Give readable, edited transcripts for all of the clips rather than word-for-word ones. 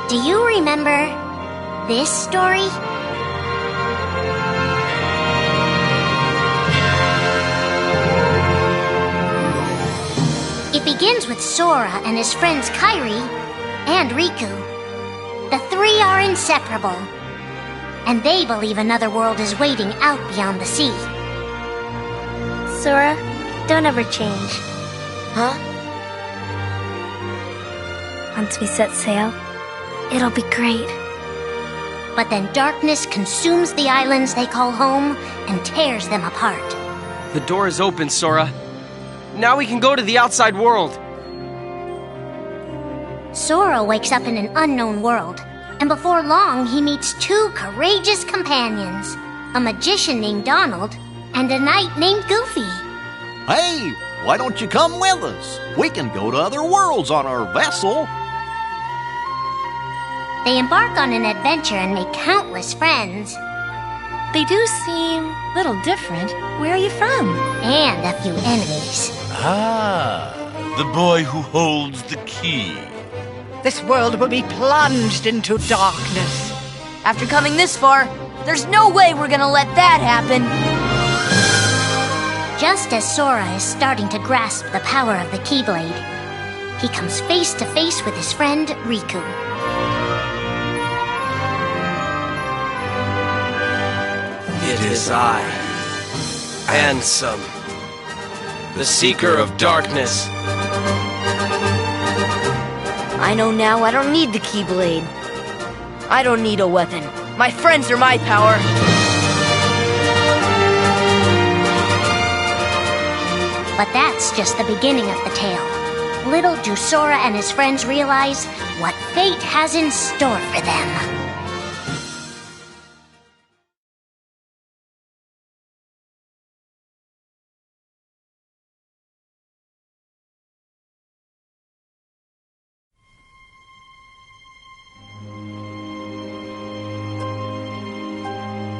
Do you remember this story? It begins with Sora and his friends Kairi and Riku. The three are inseparable, and they believe another world is waiting out beyond the sea. Sora, don't ever change. Huh? Once we set sail, it'll be great. But then darkness consumes the islands they call home and tears them apart. The door is open, Sora. Now we can go to the outside world. Sora wakes up in an unknown world, and before long he meets two courageous companions, a magician named Donald and a knight named Goofy. Hey, why don't you come with us? We can go to other worlds on our vessel. They embark on an adventure and make countless friends. They do seem a little different. Where are you from? And a few enemies. Ah, the boy who holds the key. This world will be plunged into darkness. After coming this far, there's no way we're gonna let that happen. Just as Sora is starting to grasp the power of the Keyblade, he comes face to face with his friend Riku. It is I, Ansem, the Seeker of Darkness. I know now I don't need the Keyblade. I don't need a weapon. My friends are my power. But that's just the beginning of the tale. Little do Sora and his friends realize what fate has in store for them.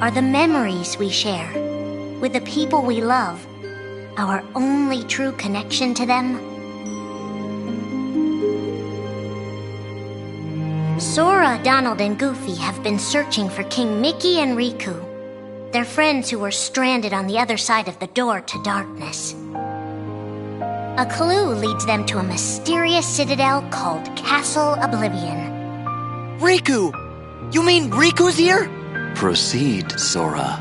Are the memories we share with the people we love our only true connection to them? Sora, Donald, and Goofy have been searching for King Mickey and Riku, their friends who were stranded on the other side of the door to darkness. A clue leads them to a mysterious citadel called Castle Oblivion. Riku! You mean Riku's here? Proceed, Sora.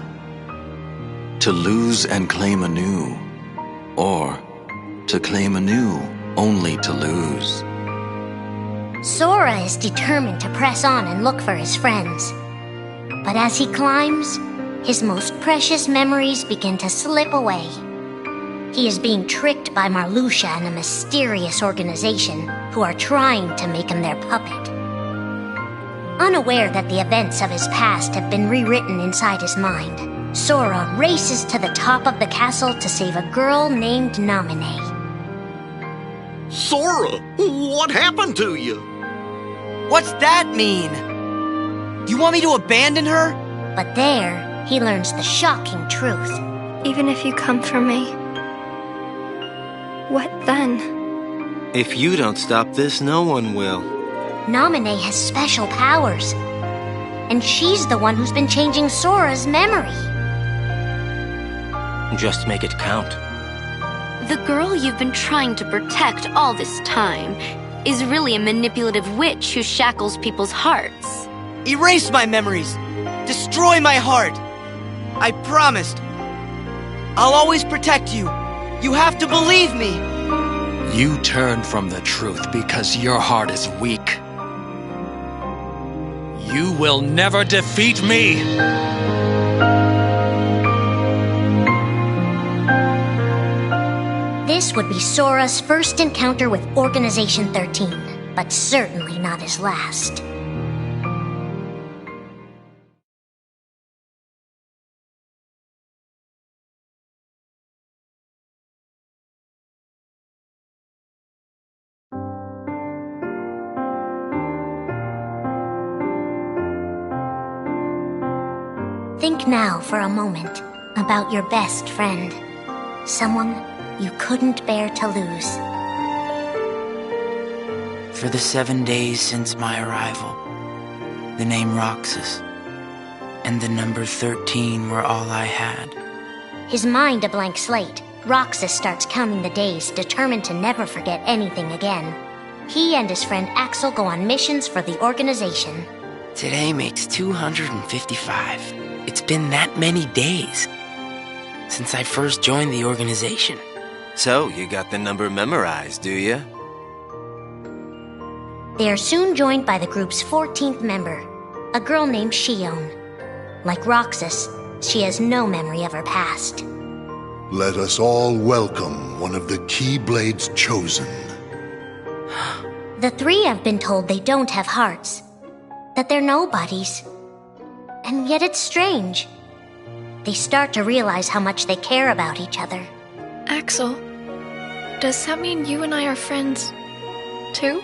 To lose and claim anew, or to claim anew only to lose. Sora is determined to press on and look for his friends. But as he climbs, his most precious memories begin to slip away. He is being tricked by Marluxia and a mysterious organization who are trying to make him their puppet. Unaware that the events of his past have been rewritten inside his mind, Sora races to the top of the castle to save a girl named Naminé. Sora, what happened to you? What's that mean? You want me to abandon her? But there, he learns the shocking truth. Even if you come for me, what then? If you don't stop this, no one will. Naminé has special powers, and she's the one who's been changing Sora's memory. Just make it count. The girl you've been trying to protect all this time is really a manipulative witch who shackles people's hearts. Erase my memories! Destroy my heart! I promised! I'll always protect you! You have to believe me! You turn from the truth because your heart is weak. You will never defeat me! This would be Sora's first encounter with Organization 13, but certainly not his last. Think now for a moment about your best friend, someone you couldn't bear to lose. For the 7 days since my arrival, the name Roxas, and the number 13 were all I had. His mind a blank slate, Roxas starts counting the days, determined to never forget anything again. He and his friend Axel go on missions for the organization. Today makes 255. It's been that many days since I first joined the organization. So, you got the number memorized, do you? They are soon joined by the group's 14th member, a girl named Shion. Like Roxas, she has no memory of her past. Let us all welcome one of the Keyblades chosen. The three have been told they don't have hearts, that they're nobodies. And yet it's strange. They start to realize how much they care about each other. Axel, does that mean you and I are friends, too?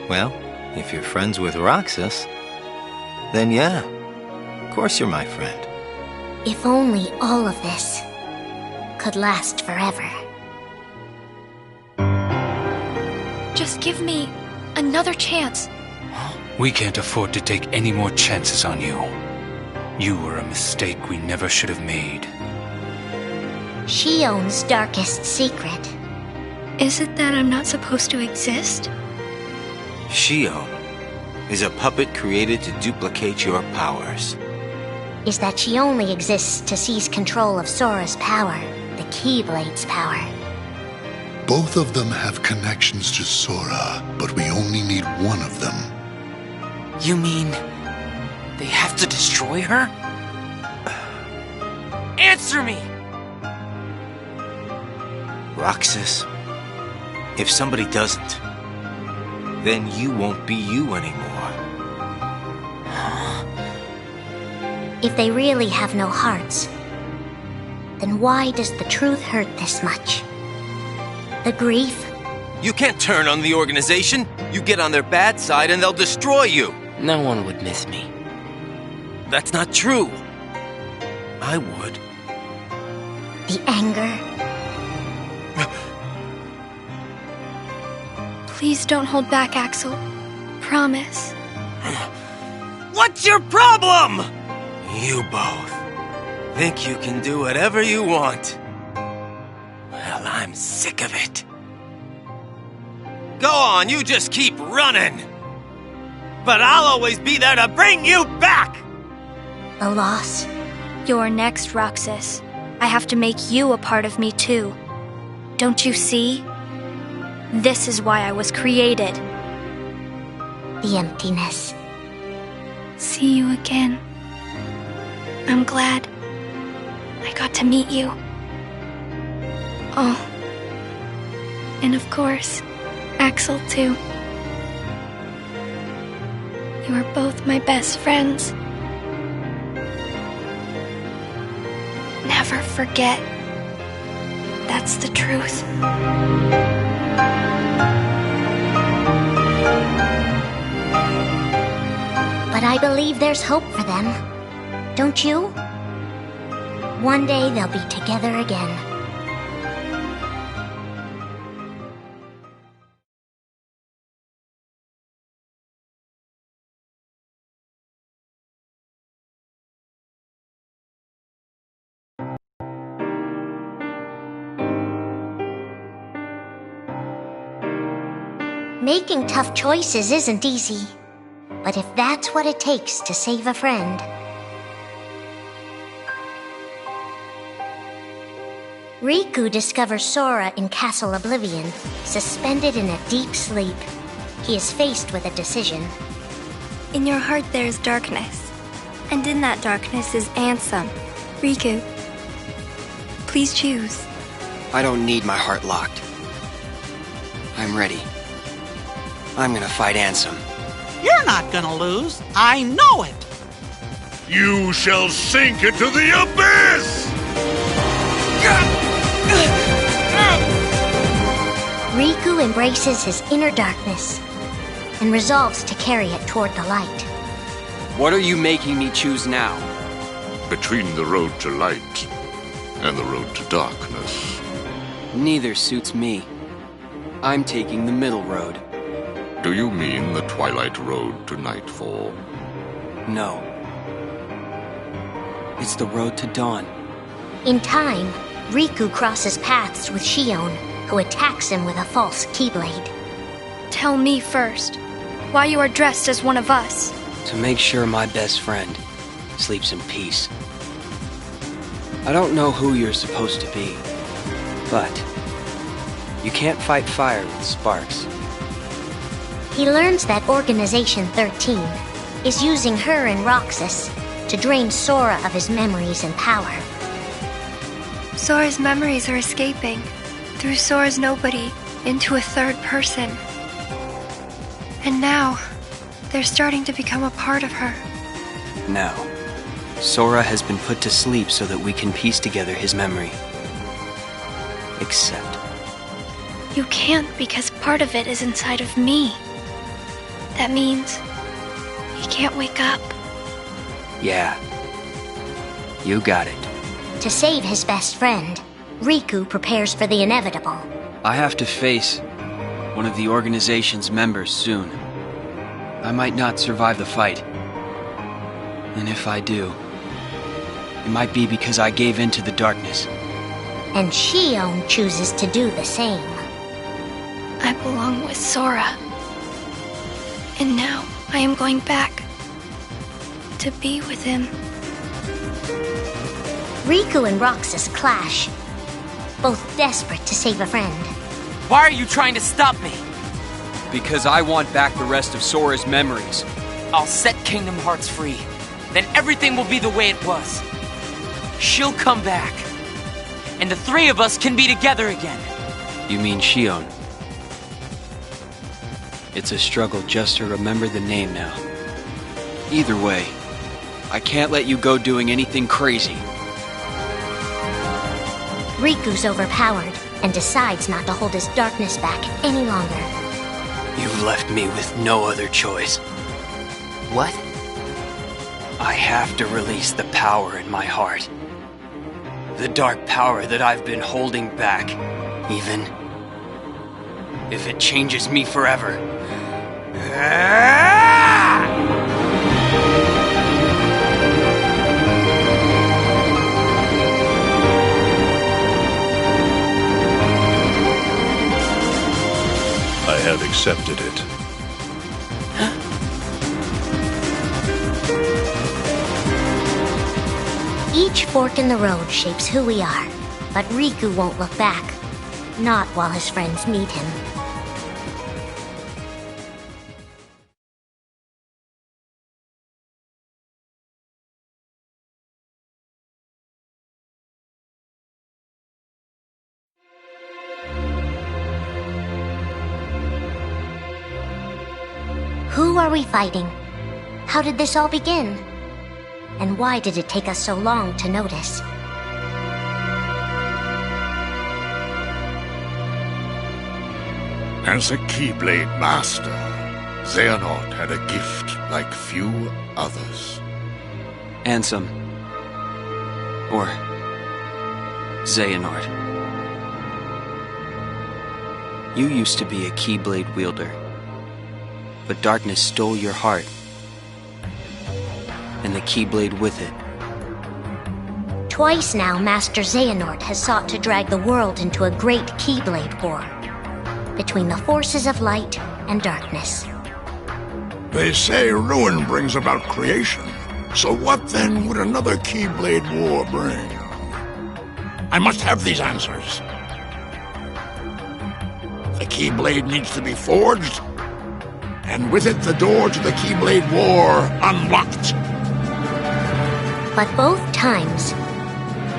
Well, if you're friends with Roxas, then yeah, of course you're my friend. If only all of this could last forever. Just give me another chance. We can't afford to take any more chances on you. You were a mistake we never should have made. Shion's darkest secret. Is it that I'm not supposed to exist? Shion is a puppet created to duplicate your powers. Is that she only exists to seize control of Sora's power, the Keyblade's power. Both of them have connections to Sora, but we only need one of them. You mean they have to destroy her? Answer me! Roxas, if somebody doesn't, then you won't be you anymore. If they really have no hearts, then why does the truth hurt this much? The grief? You can't turn on the organization. You get on their bad side and they'll destroy you. No one would miss me. That's not true. I would. The anger? Please don't hold back, Axel. Promise. What's your problem? You both think you can do whatever you want. Well, I'm sick of it. Go on, you just keep running. But I'll always be there to bring you back! The loss? You're next, Roxas. I have to make you a part of me, too. Don't you see? This is why I was created. The emptiness. See you again. I'm glad I got to meet you. Oh. And of course, Axel, too. You are both my best friends. Never forget. That's the truth. But I believe there's hope for them. Don't you? One day they'll be together again. Making tough choices isn't easy, but if that's what it takes to save a friend... Riku discovers Sora in Castle Oblivion, suspended in a deep sleep. He is faced with a decision. In your heart there is darkness, and in that darkness is Ansem. Riku, please choose. I don't need my heart locked. I'm ready. I'm gonna fight Ansem. You're not gonna lose. I know it. You shall sink into the abyss! Riku embraces his inner darkness and resolves to carry it toward the light. What are you making me choose now? Between the road to light and the road to darkness. Neither suits me. I'm taking the middle road. Do you mean the Twilight Road to Nightfall? No. It's the road to dawn. In time, Riku crosses paths with Shion, who attacks him with a false keyblade. Tell me first, why you are dressed as one of us. To make sure my best friend sleeps in peace. I don't know who you're supposed to be, but you can't fight fire with sparks. He learns that Organization 13 is using her and Roxas to drain Sora of his memories and power. Sora's memories are escaping through Sora's nobody into a third person. And now, they're starting to become a part of her. Now, Sora has been put to sleep so that we can piece together his memory. Except... You can't because part of it is inside of me. That means he can't wake up. Yeah. You got it. To save his best friend, Riku prepares for the inevitable. I have to face one of the organization's members soon. I might not survive the fight. And if I do, it might be because I gave in to the darkness. And Shion chooses to do the same. I belong with Sora. And now I am going back to be with him. Riku and Roxas clash, both desperate to save a friend. Why are you trying to stop me? Because I want back the rest of Sora's memories. I'll set Kingdom Hearts free. Then everything will be the way it was. She'll come back. And the three of us can be together again. You mean Shion? It's a struggle just to remember the name now. Either way, I can't let you go doing anything crazy. Riku's overpowered and decides not to hold his darkness back any longer. You've left me with no other choice. What? I have to release the power in my heart. The dark power that I've been holding back, even if it changes me forever. I have accepted it. Each fork in the road shapes who we are, but Riku won't look back. Not while his friends need him. Who are we fighting? How did this all begin? And why did it take us so long to notice? As a Keyblade Master, Xehanort had a gift like few others. Ansem. Or Xehanort. You used to be a Keyblade wielder. But darkness stole your heart. And the Keyblade with it. Twice now, Master Xehanort has sought to drag the world into a great Keyblade war between the forces of light and darkness. They say ruin brings about creation. So what then would another Keyblade war bring? I must have these answers. The Keyblade needs to be forged, and with it the door to the Keyblade War unlocked. But both times,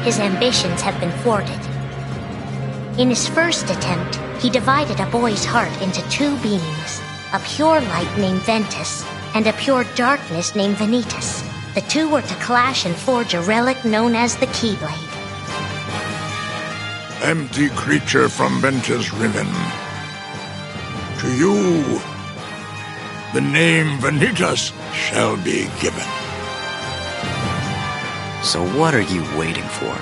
his ambitions have been thwarted. In his first attempt, he divided a boy's heart into two beings, a pure light named Ventus, and a pure darkness named Vanitas. The two were to clash and forge a relic known as the Keyblade. Empty creature from Ventus Riven. To you, the name Vanitas shall be given. So what are you waiting for?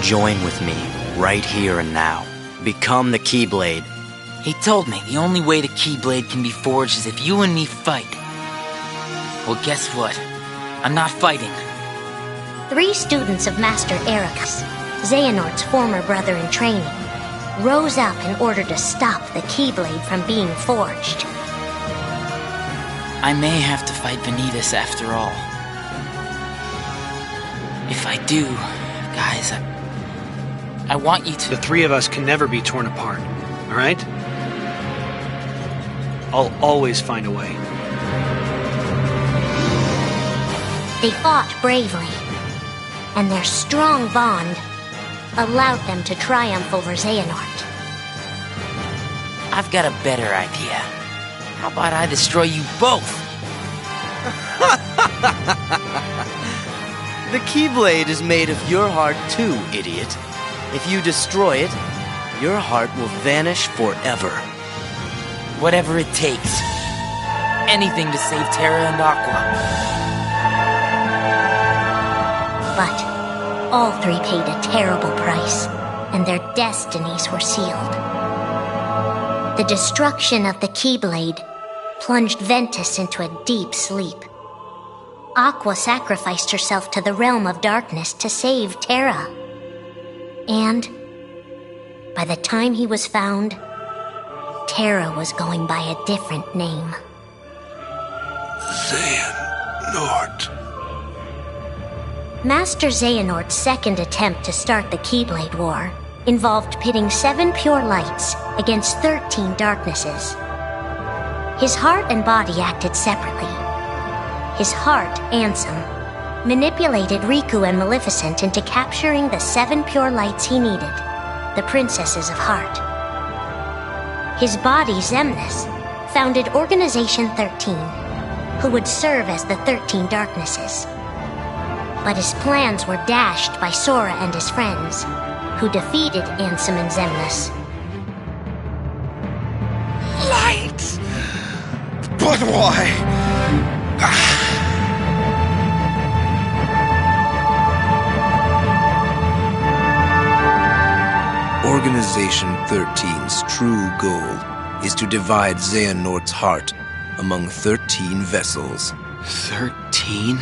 Join with me, right here and now. Become the Keyblade, He told me the only way the Keyblade can be forged is if you and me fight. Well, guess what? I'm not fighting. 3 students of Master Ericus, Xehanort's former brother in training, rose up in order to stop the Keyblade from being forged. I may have to fight Vanitas after all. If I do, guys, I want you to... The 3 of us can never be torn apart, all right? I'll always find a way. They fought bravely, and their strong bond allowed them to triumph over Xehanort. I've got a better idea. How about I destroy you both? The Keyblade is made of your heart too, idiot. If you destroy it, your heart will vanish forever. Whatever it takes. Anything to save Terra and Aqua. But all 3 paid a terrible price, and their destinies were sealed. The destruction of the Keyblade plunged Ventus into a deep sleep. Aqua sacrificed herself to the realm of darkness to save Terra. And by the time he was found, Terra was going by a different name. Xehanort. Master Xehanort's second attempt to start the Keyblade War involved pitting 7 pure lights against 13 darknesses. His heart and body acted separately. His heart, Ansem, manipulated Riku and Maleficent into capturing the 7 pure lights he needed, the Princesses of Heart. His body, Xemnas, founded Organization 13, who would serve as the 13 darknesses. But his plans were dashed by Sora and his friends, who defeated Ansem and Xemnas. Light! But why? Organization 13's true goal is to divide Xehanort's heart among 13 vessels. 13?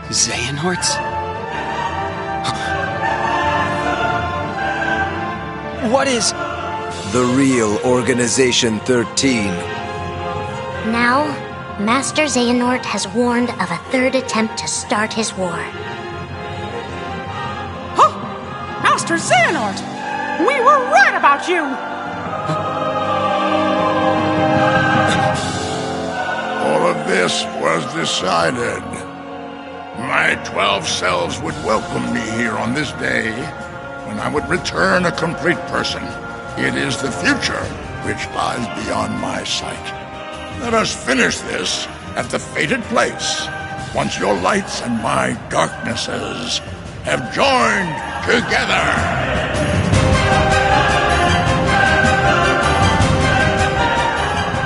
Xehanorts? What is... The real Organization 13. Now, Master Xehanort has warned of a 3rd attempt to start his war. Huh? Master Xehanort! We were right about you! All of this was decided. My 12 selves would welcome me here on this day, when I would return a complete person. It is the future which lies beyond my sight. Let us finish this at the fated place, once your lights and my darknesses have joined together.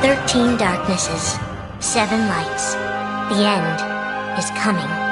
13 darknesses, 7 lights. The end is coming.